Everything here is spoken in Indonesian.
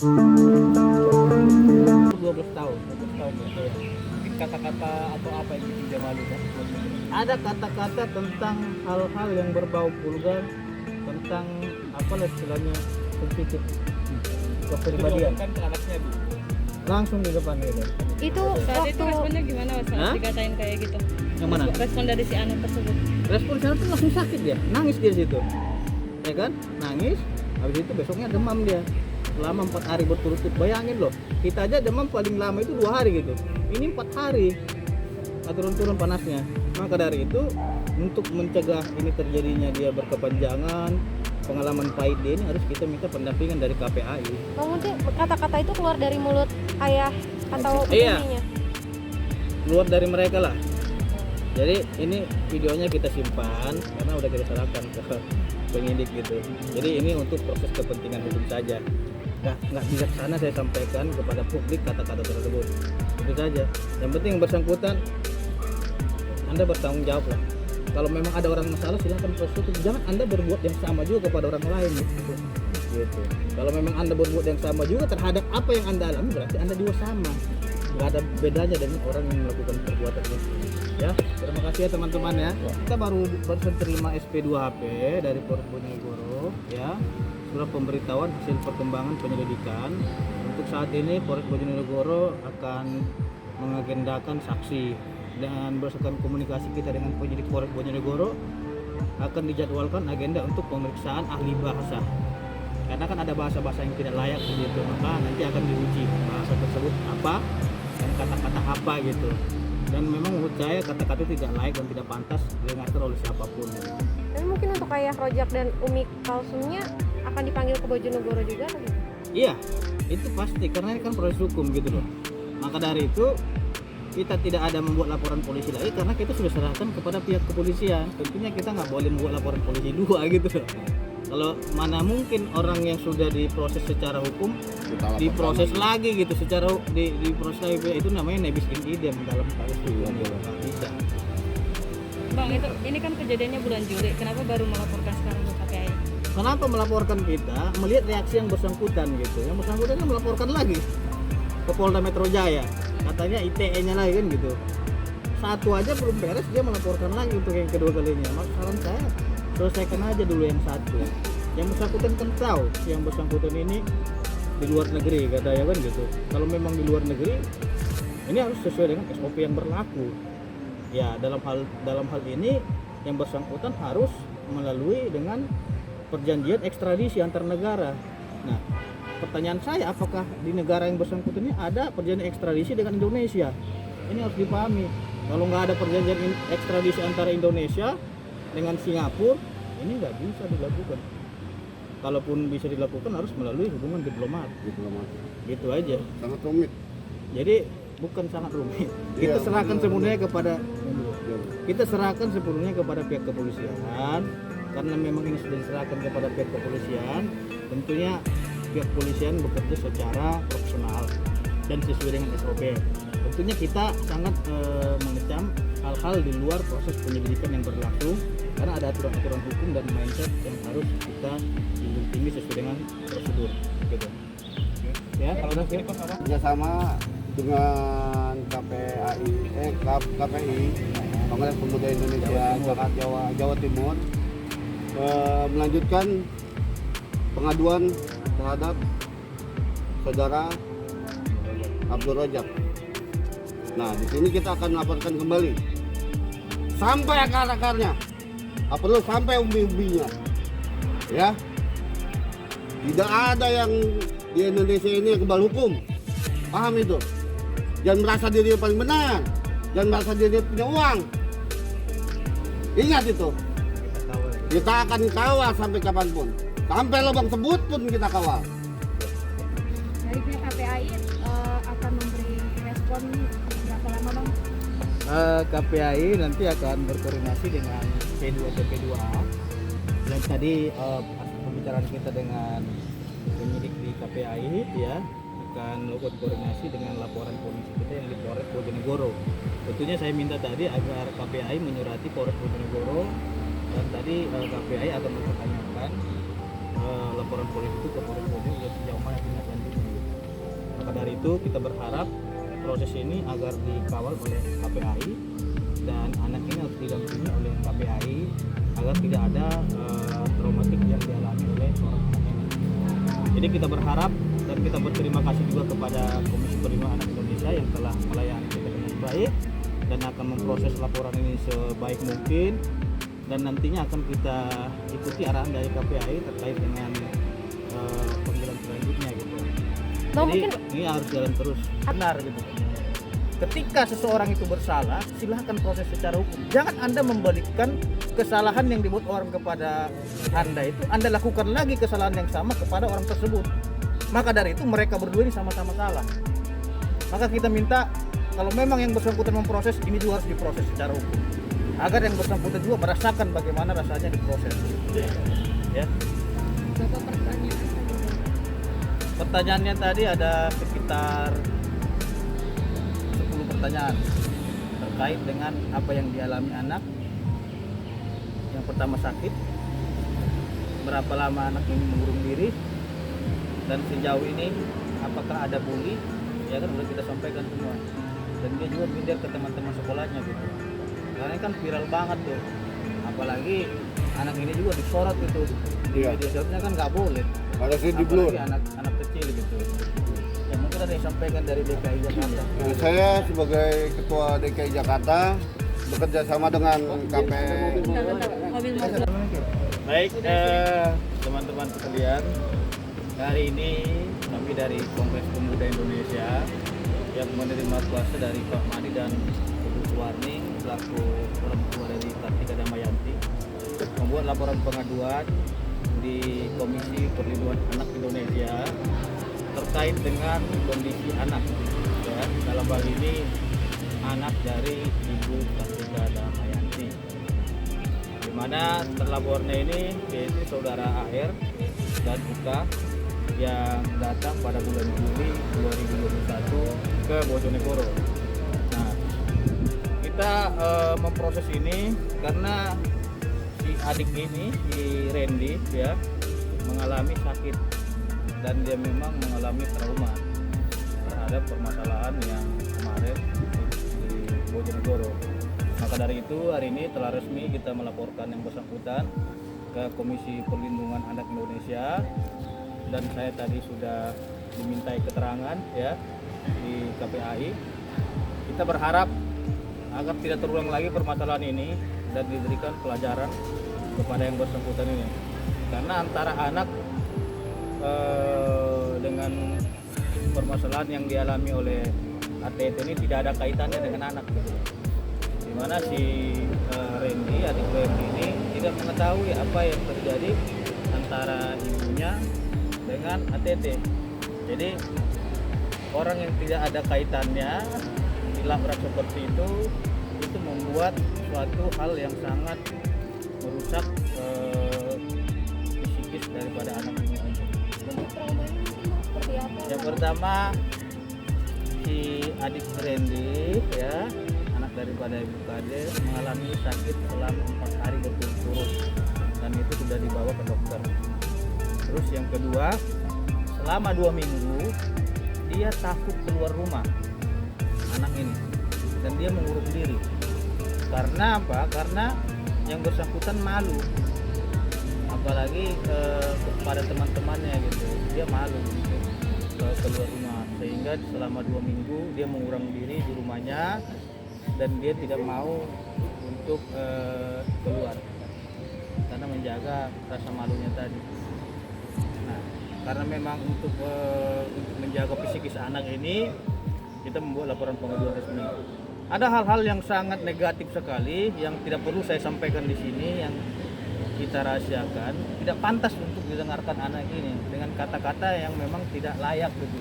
12 tahun ya. Mungkin kata-kata atau apa yang bikin dia malu kan? Ada kata-kata tentang hal-hal yang berbau vulgar, tentang apalah istilahnya sensitif kepribadian. Kan ke anaknya langsung di depan gitu. Itu Saat itu waktu responnya gimana Mas? Hah? Dikatain kayak gitu. Yang mana? Respon dari si anak tersebut. Respon saya tuh langsung sakit dia, nangis dia di situ, ya kan, nangis. Habis itu besoknya demam dia, selama 4 hari berturut-turut. Bayangin loh, kita aja demam paling lama itu 2 hari gitu, ini 4 hari turun-turun panasnya. Maka dari itu, untuk mencegah ini terjadinya dia berkepanjangan, pengalaman pahit dia ini harus kita minta pendampingan dari KPAI. kemudian kata-kata itu keluar dari mulut ayah atau Iya. ibunya. Keluar dari mereka lah. Jadi ini videonya kita simpan karena udah kita serahkan ke penyidik gitu. Jadi ini untuk proses kepentingan hukum saja. Nggak bijaksana saya sampaikan kepada publik kata-kata tersebut. Itu saja. Yang penting yang bersangkutan Anda bertanggung jawab lah. Kalau memang ada orang masalah silahkan proses hukum. Jangan Anda berbuat yang sama juga kepada orang lain gitu. Kalau memang Anda berbuat yang sama juga terhadap apa yang Anda alami, berarti Anda juga sama. Nggak ada bedanya dengan orang yang melakukan perbuatan itu. Ya, terima kasih ya teman-teman ya. Kita baru terima SP2HP dari Polres Bojonegoro ya. Surat pemberitahuan hasil perkembangan penyelidikan. Untuk saat ini Polres Bojonegoro akan mengagendakan saksi, dan berdasarkan komunikasi kita dengan penyidik Polres Bojonegoro akan dijadwalkan agenda untuk pemeriksaan ahli bahasa. Karena kan ada bahasa-bahasa yang tidak layak begitu, maka nanti akan diuji bahasa tersebut apa dan kata-kata apa gitu. Dan memang menurut saya kata-kata itu tidak layak dan tidak pantas didengarkan oleh siapapun. Tapi mungkin untuk ayah Rojak dan Umi Kalsumnya akan dipanggil ke Bojonegoro juga atau gimana? Iya, itu pasti karena ini kan proses hukum gitu loh. Maka dari itu kita tidak ada membuat laporan polisi lagi karena kita sudah serahkan kepada pihak kepolisian. Tentunya kita nggak boleh membuat laporan polisi dua gitu loh. Kalau mana mungkin orang yang sudah diproses secara hukum diproses lagi gitu secara diproses lagi, itu namanya nebis in idem dalam kasus hukum gitu. Nggak bisa. Bang, ini kan kejadiannya bulan Juli. Kenapa baru melaporkan sekarang ke KPI? Kenapa melaporkan kita? Melihat reaksi yang bersangkutan gitu. Yang bersangkutan kan melaporkan lagi ke Polda Metro Jaya. Katanya ITE-nya lagi kan gitu. Satu aja belum beres dia melaporkan lagi untuk yang kedua kalinya. Maka saran saya selesaikan aja dulu yang satu. Yang bersangkutan kan tahu yang bersangkutan ini di luar negeri katanya kan gitu. Kalau memang di luar negeri ini harus sesuai dengan SOP yang berlaku. Ya dalam hal ini yang bersangkutan harus melalui dengan perjanjian ekstradisi antar negara. Nah, pertanyaan saya apakah di negara yang bersangkutan ini ada perjanjian ekstradisi dengan Indonesia? Ini harus dipahami. Kalau nggak ada perjanjian ekstradisi antara Indonesia dengan Singapura, ini nggak bisa dilakukan. Kalaupun bisa dilakukan harus melalui hubungan diplomat. Gitu aja. Sangat rumit. Jadi bukan sangat rumit. Kita serahkan sepenuhnya kepada pihak kepolisian. Karena memang ini sudah diserahkan kepada pihak kepolisian, tentunya pihak kepolisian bekerja secara profesional dan sesuai dengan SOP. Tentunya kita sangat mengecam hal-hal di luar proses penyelidikan yang berlangsung karena ada aturan-aturan hukum dan mindset yang harus kita junjung tinggi sesuai dengan prosedur gitu. Ya, kalau udah kira apa? Kerjasama dengan KPI Kongres Pemuda Indonesia Jawa Timur melanjutkan pengaduan terhadap saudara Abdul Rojak. Nah, di sini kita akan melaporkan kembali sampai akar-akarnya, perlu sampai umbi-umbinya, ya. Tidak ada yang di Indonesia ini yang kebal hukum, paham itu? Jangan merasa diri paling benar, jangan merasa diri punya uang. Ingat itu. Kita akan kawal sampai kapanpun, sampai lubang sebut pun kita kawal. Dari pihak KPAI akan memberi respon berapa lama bang? KPAI nanti akan berkoordinasi dengan P2 atau P2A. Dan tadi pembicaraan kita dengan penyidik di KPAI ya akan melakukan koordinasi dengan laporan polisi kita yang di Polres Bojonegoro. Tentunya saya minta tadi agar KPAI menyurati Polres Bojonegoro dan tadi KPAI akan mempertanyakan laporan polisi itu ke Polres Bojonegoro sejauh mana tindak lanjutnya. itu kita berharap proses ini agar dikawal oleh KPAI dan anak ini harus didampingi oleh KPAI agar tidak ada traumatik yang dialami oleh seorang anak ini. Jadi kita berharap dan kita berterima kasih juga kepada Komisi Perlindungan Anak Indonesia yang telah melayani kita dengan baik dan akan memproses laporan ini sebaik mungkin, dan nantinya akan kita ikuti arahan dari KPAI terkait dengan panggilan selanjutnya gitu. Bang, Jadi mungkin- ini harus jalan terus benar gitu. Ketika seseorang itu bersalah, silahkan proses secara hukum. Jangan Anda membalikan kesalahan yang dibuat orang kepada Anda itu, Anda lakukan lagi kesalahan yang sama kepada orang tersebut. Maka dari itu mereka berdua ini sama-sama salah. Maka kita minta kalau memang yang bersangkutan memproses, ini juga harus diproses secara hukum. Agar yang bersangkutan juga merasakan bagaimana rasanya diproses. Ya. Bapak pertanyaan tadi. Pertanyaannya tadi ada sekitar 10 pertanyaan terkait dengan apa yang dialami anak. Yang pertama sakit, berapa lama anak ini mengurung diri, dan sejauh ini apakah ada bully, ya kan udah kita sampaikan semua. Dan dia juga minder ke teman-teman sekolahnya gitu. Karena kan viral banget tuh, apalagi anak ini juga disorot gitu di Iya. media sosialnya, kan nggak boleh. Harus di blur. Apalagi anak kecil gitu. Yang mungkin ada yang sampaikan dari DKI Jakarta. Nah, saya sebagai Ketua DKI Jakarta bekerja sama dengan KPAI. Mobil motor. Baik, teman-teman sekalian, hari ini kami dari Kongres Pemuda Indonesia yang menerima kuasa dari Pak Madi dan Ibu Suwarni selaku orang tua dari Kartika Damayanti membuat laporan pengaduan di Komisi Perlindungan Anak Indonesia terkait dengan kondisi anak, ya, dalam hal ini anak dari Ibu Kartika Damayanti, di mana terlapornya ini yaitu saudara AR dan UK yang datang pada bulan Juli 2021 ke Bojonegoro. Nah, kita memproses ini karena si adik ini, si Randy, ya, mengalami sakit dan dia memang mengalami trauma terhadap permasalahan yang kemarin di Bojonegoro. Maka dari itu hari ini telah resmi kita melaporkan yang bersangkutan ke Komisi Perlindungan Anak Indonesia, dan saya tadi sudah dimintai keterangan ya di KPAI. Kita berharap agar tidak terulang lagi permasalahan ini dan diberikan pelajaran kepada yang bersangkutan ini, karena antara anak dengan permasalahan yang dialami oleh ATT ini tidak ada kaitannya dengan anak gitu. Dimana si Randy, adik Randy ini tidak mengetahui apa yang terjadi antara ibunya dengan ATT. Jadi orang yang tidak ada kaitannya dilabrak seperti itu membuat suatu hal yang sangat merusak psikis daripada anak ini. Bentuk traumanya seperti apa? Yang pertama, si adik Randy, ya, anak daripada Ibu Kade, mengalami sakit selama 4 hari berturut-turut dan itu sudah dibawa ke dokter. Terus yang kedua, selama 2 minggu dia takut keluar rumah, anak ini, dan dia mengurung diri. Karena apa? Karena yang bersangkutan malu, apalagi kepada teman-temannya gitu, dia malu gitu, keluar rumah, sehingga selama 2 minggu dia mengurung diri di rumahnya dan dia tidak mau untuk keluar karena menjaga rasa malunya tadi. Nah, karena memang untuk menjaga psikis anak ini, kita membuat laporan pengaduan resmi. Ada hal-hal yang sangat negatif sekali yang tidak perlu saya sampaikan di sini, yang kita rahasiakan, tidak pantas untuk didengarkan anak ini dengan kata-kata yang memang tidak layak gitu.